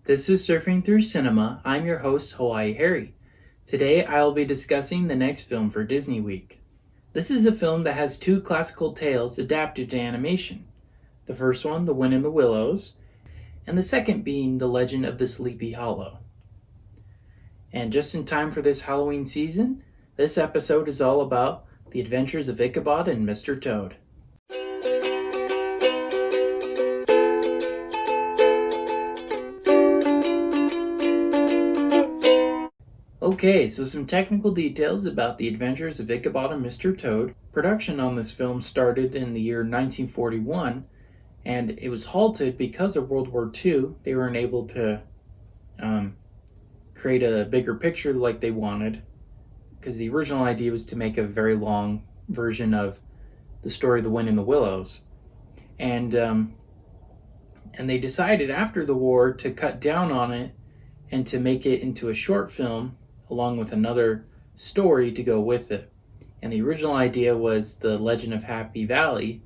This is Surfing Through Cinema. I'm your host, Hawaii Harry. Today I'll be discussing the next film for Disney Week. This is a film that has two classical tales adapted to animation. The first one, The Wind in the Willows, and the second being The Legend of the Sleepy Hollow. And just in time for this Halloween season, this episode is all about the adventures of Ichabod and Mr. Toad. Okay, so some technical details about the adventures of Ichabod and Mr. Toad. Production on this film started in the year 1941, and it was halted because of World War II. They weren't able to create a bigger picture like they wanted, because the original idea was to make a very long version of the story of The Wind in the Willows. And they decided after the war to cut down on it and to make it into a short film along with another story to go with it. And the original idea was The Legend of Happy Valley,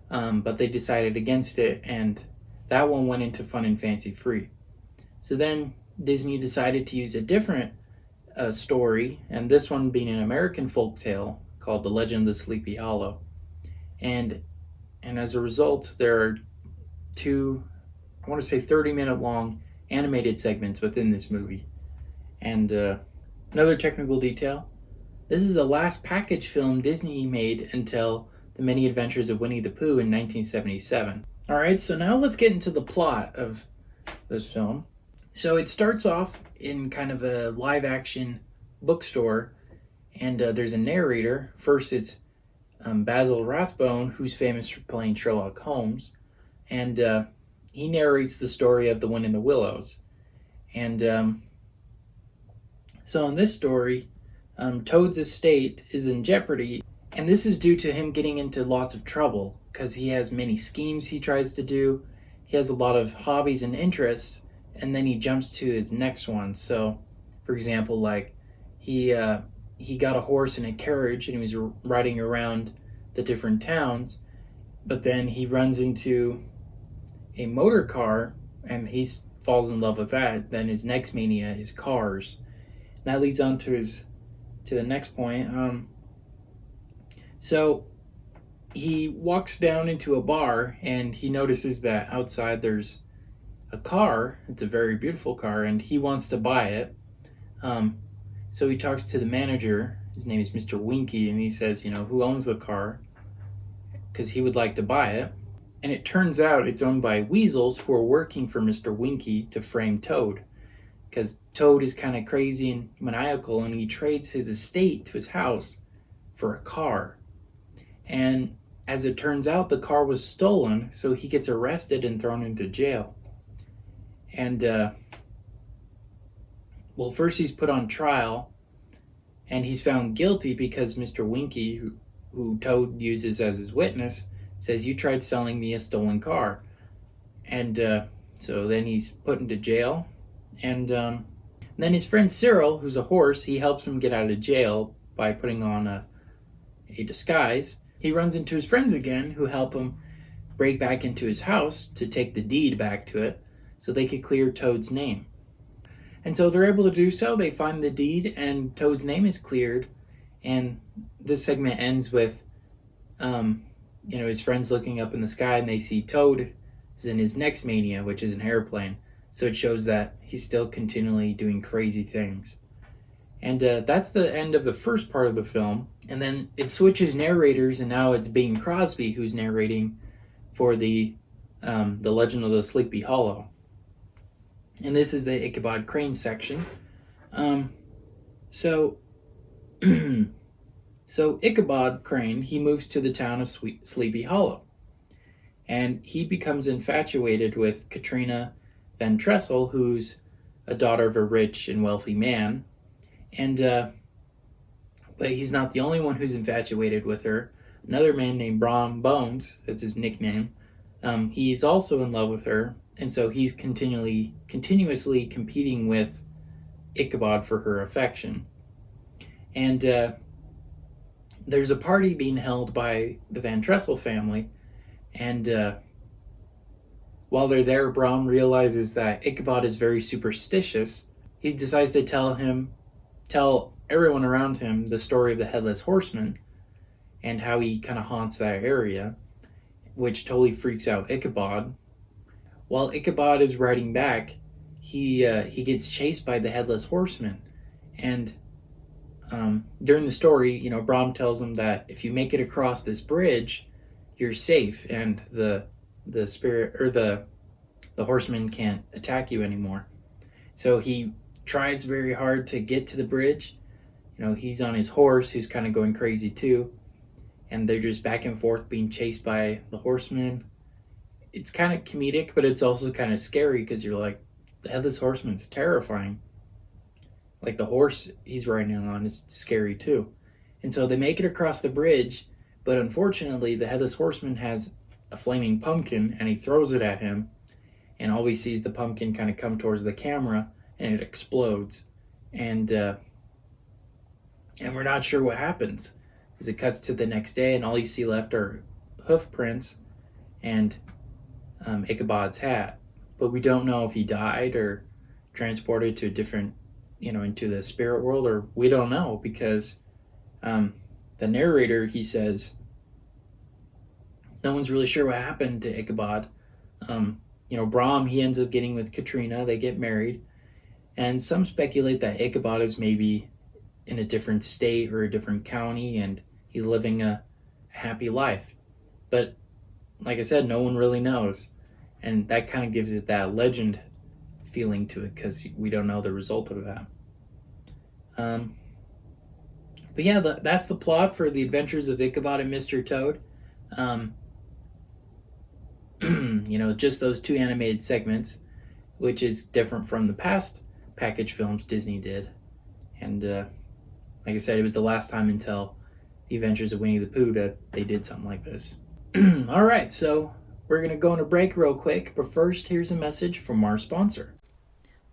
but they decided against it, and that one went into Fun and Fancy Free. So then Disney decided to use a different story, and this one being an American folktale called The Legend of the Sleepy Hollow. And as a result, there are two, I want to say 30-minute long animated segments within this movie. And another technical detail, this is the last package film Disney made until The Many Adventures of Winnie the Pooh in 1977. Alright, so now let's get into the plot of this film. So it starts off in kind of a live action bookstore, and there's a narrator. First it's Basil Rathbone, who's famous for playing Sherlock Holmes, and he narrates the story of The Wind in the Willows. And so in this story, Toad's estate is in jeopardy, and this is due to him getting into lots of trouble because he has many schemes he tries to do. He has a lot of hobbies and interests, and then he jumps to his next one. So, for example, like he got a horse and a carriage, and he was riding around the different towns, but then he runs into a motor car, and he falls in love with that. Then his next mania is cars. And that leads on to the next point. So he walks down into a bar, and he notices that outside there's a car. It's a very beautiful car, and he wants to buy it. So he talks to the manager. His name is Mr. Winky, and he says, who owns the car? Because he would like to buy it. And it turns out it's owned by weasels who are working for Mr. Winky to frame Toad. Because Toad is kind of crazy and maniacal, and he trades his estate to his house for a car. And as it turns out, the car was stolen, so he gets arrested and thrown into jail. And, first he's put on trial, and he's found guilty because Mr. Winky, who Toad uses as his witness, says, "You tried selling me a stolen car." And so then he's put into jail. And then his friend Cyril, who's a horse, he helps him get out of jail by putting on a disguise. He runs into his friends again, who help him break back into his house to take the deed back to it so they could clear Toad's name. And so they're able to do so. They find the deed, and Toad's name is cleared. And this segment ends with his friends looking up in the sky, and they see Toad is in his next mania, which is an airplane. So it shows that he's still continually doing crazy things. And that's the end of the first part of the film. And then it switches narrators, and now it's Bing Crosby who's narrating for the Legend of the Sleepy Hollow. And this is the Ichabod Crane section. So Ichabod Crane, he moves to the town of Sleepy Hollow. And he becomes infatuated with Katrina Van Tressel, who's a daughter of a rich and wealthy man. And but he's not the only one who's infatuated with her. Another man named Brom Bones, that's his nickname, he's also in love with her. And so he's continuously competing with Ichabod for her affection. And there's a party being held by the Van Tressel family, and while they're there, Brahm realizes that Ichabod is very superstitious. He decides to tell everyone around him the story of the Headless Horseman and how he kind of haunts that area, which totally freaks out Ichabod. While Ichabod is riding back, he gets chased by the Headless Horseman, and during the story, Brahm tells him that if you make it across this bridge, you're safe, and the spirit or the horseman can't attack you anymore. So he tries very hard to get to the bridge. He's on his horse, who's kind of going crazy too, and they're just back and forth being chased by the horseman. It's kind of comedic, but it's also kind of scary because you're like, the Headless Horseman's terrifying. Like the horse he's riding on is scary too. And so they make it across the bridge, but unfortunately the Headless Horseman has a flaming pumpkin and he throws it at him, and all we see is the pumpkin kind of come towards the camera and it explodes. And we're not sure what happens because it cuts to the next day and all you see left are hoof prints and Ichabod's hat. But we don't know if he died or transported to a different, into the spirit world, or we don't know because the narrator, he says, no one's really sure what happened to Ichabod. Brahm, he ends up getting with Katrina, they get married, and some speculate that Ichabod is maybe in a different state or a different county and he's living a happy life. But like I said, no one really knows. And that kind of gives it that legend feeling to it because we don't know the result of that. But yeah, that's the plot for The Adventures of Ichabod and Mr. Toad. Just those two animated segments, which is different from the past package films Disney did. And like I said, it was the last time until The Adventures of Winnie the Pooh that they did something like this. All right, so we're going to go on a break real quick, but first, here's a message from our sponsor.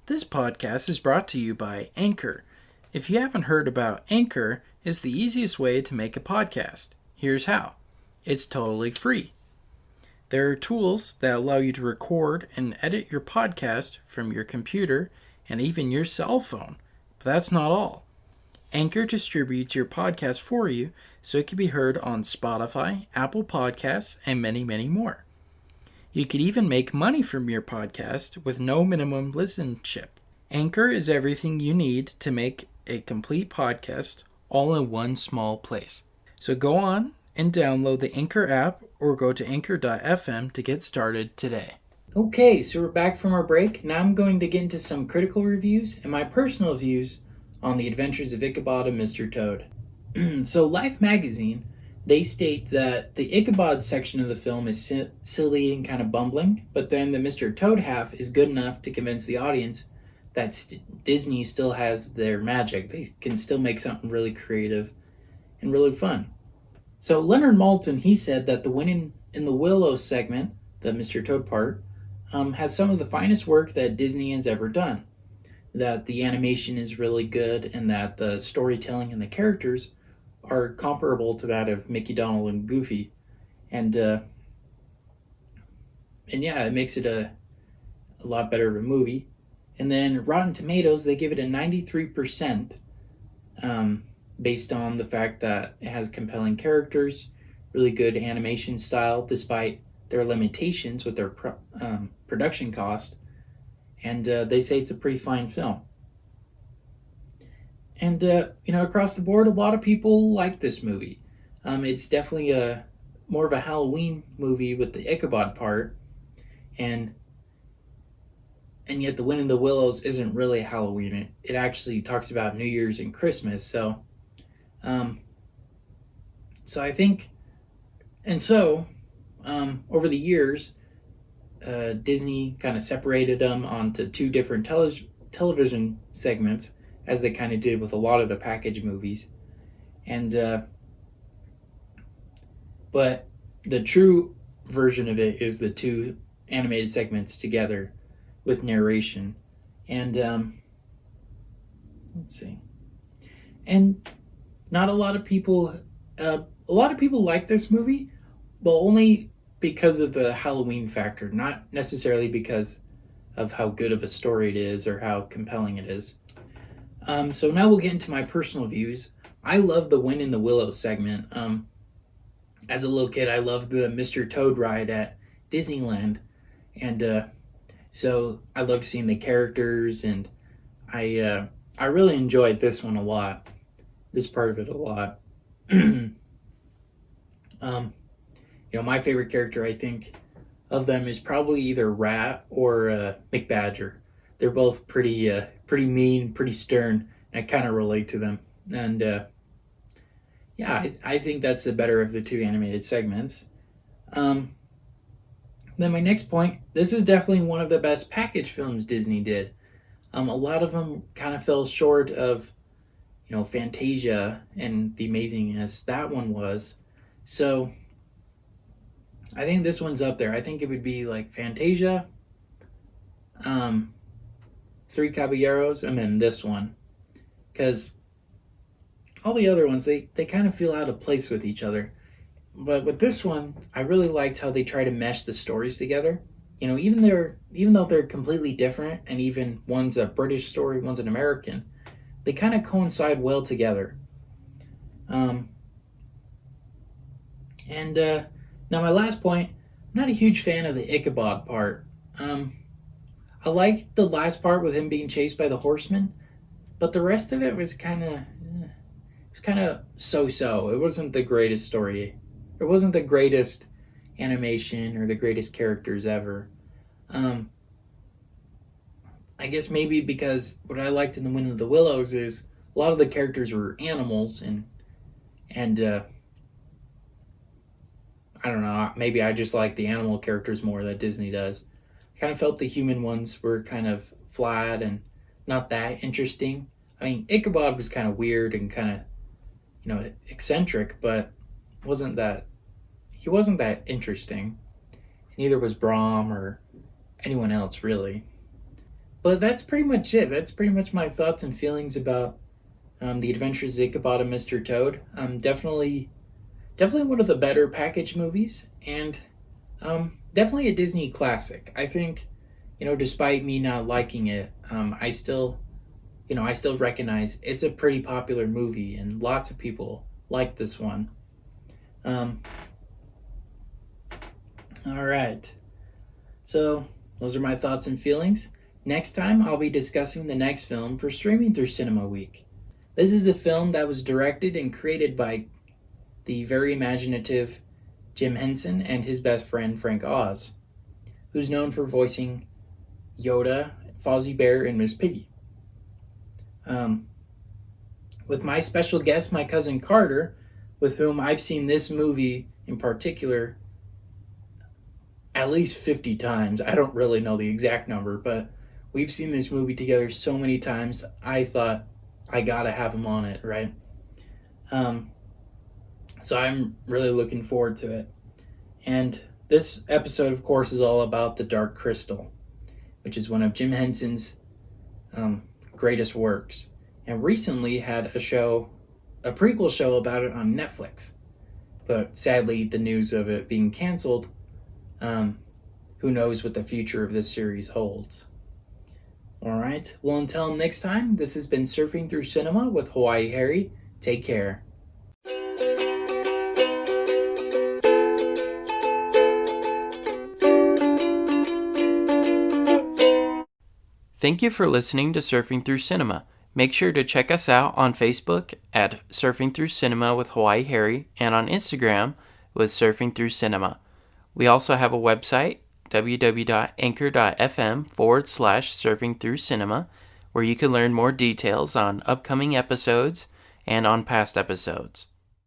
This podcast is brought to you by Anchor. If you haven't heard about Anchor, it's the easiest way to make a podcast. Here's how. It's totally free. There are tools that allow you to record and edit your podcast from your computer and even your cell phone. But that's not all. Anchor distributes your podcast for you so it can be heard on Spotify, Apple Podcasts, and many, many more. You could even make money from your podcast with no minimum listenership. Anchor is everything you need to make a complete podcast all in one small place. So go on and download the Anchor app or go to anchor.fm to get started today. Okay, so we're back from our break. Now I'm going to get into some critical reviews and my personal views on The Adventures of Ichabod and Mr. Toad. So Life magazine, they state that the Ichabod section of the film is silly and kind of bumbling, but then the Mr. Toad half is good enough to convince the audience that Disney still has their magic. They can still make something really creative and really fun. So Leonard Maltin, he said that the Winnie in the Willows segment, the Mr. Toad part, has some of the finest work that Disney has ever done. That the animation is really good and that the storytelling and the characters are comparable to that of Mickey, Donald, and Goofy. And yeah, it makes it a lot better of a movie. And then Rotten Tomatoes, they give it a 93%, based on the fact that it has compelling characters, really good animation style, despite their limitations with their production cost. And they say it's a pretty fine film. And, across the board, a lot of people like this movie. It's definitely more of a Halloween movie with the Ichabod part. And yet the Wind in the Willows isn't really Halloween. It actually talks about New Year's and Christmas. So I think, and so over the years, Disney kind of separated them onto two different television segments, as they kind of did with a lot of the package movies. And but the true version of it is the two animated segments together with narration. And let's see. And not a lot of people like this movie, but only because of the Halloween factor, not necessarily because of how good of a story it is or how compelling it is. So now we'll get into my personal views. I love the Win in the Willow segment. As a little kid, I loved the Mr. Toad ride at Disneyland, and so I loved seeing the characters, and I really enjoyed this one a lot. This part of it a lot. My favorite character, I think, of them is probably either Rat or McBadger. They're both pretty mean, pretty stern, and I kind of relate to them. And I think that's the better of the two animated segments. Then my next point, this is definitely one of the best package films Disney did. A lot of them kind of fell short of, Fantasia and the amazingness that one was. So I think this one's up there. I think it would be like Fantasia, Three Caballeros, and then this one. Because all the other ones, they kind of feel out of place with each other. But with this one, I really liked how they try to mesh the stories together. Even though they're completely different, and even one's a British story, one's an American, they kind of coincide well together. And now my last point, I'm not a huge fan of the Ichabod part. I liked the last part with him being chased by the horsemen, but the rest of it was kind of so-so. It wasn't the greatest story. It wasn't the greatest animation or the greatest characters ever. I guess maybe because what I liked in The Wind of the Willows is a lot of the characters were animals, and I don't know, maybe I just like the animal characters more that Disney does. I kind of felt the human ones were kind of flat and not that interesting. I mean, Ichabod was kind of weird and kind of, eccentric, but he wasn't that interesting. Neither was Brahm or anyone else, really. But that's pretty much it. That's pretty much my thoughts and feelings about The Adventures of Ichabod and Mr. Toad. Definitely one of the better package movies, and definitely a Disney classic. I think, despite me not liking it, I still recognize it's a pretty popular movie, and lots of people like this one. All right. So those are my thoughts and feelings. Next time, I'll be discussing the next film for Streaming Through Cinema Week. This is a film that was directed and created by the very imaginative Jim Henson and his best friend Frank Oz, who's known for voicing Yoda, Fozzie Bear, and Miss Piggy. With my special guest, my cousin Carter, with whom I've seen this movie in particular at least 50 times. I don't really know the exact number, but we've seen this movie together so many times, I thought I gotta have him on it, right? So I'm really looking forward to it. And this episode, of course, is all about The Dark Crystal, which is one of Jim Henson's greatest works, and recently had a prequel show about it on Netflix. But sadly, the news of it being canceled, who knows what the future of this series holds. All right. Well, until next time, this has been Surfing Through Cinema with Hawaii Harry. Take care. Thank you for listening to Surfing Through Cinema. Make sure to check us out on Facebook at Surfing Through Cinema with Hawaii Harry, and on Instagram with Surfing Through Cinema. We also have a website, www.anchor.fm/Surfing Through Cinema, where you can learn more details on upcoming episodes and on past episodes.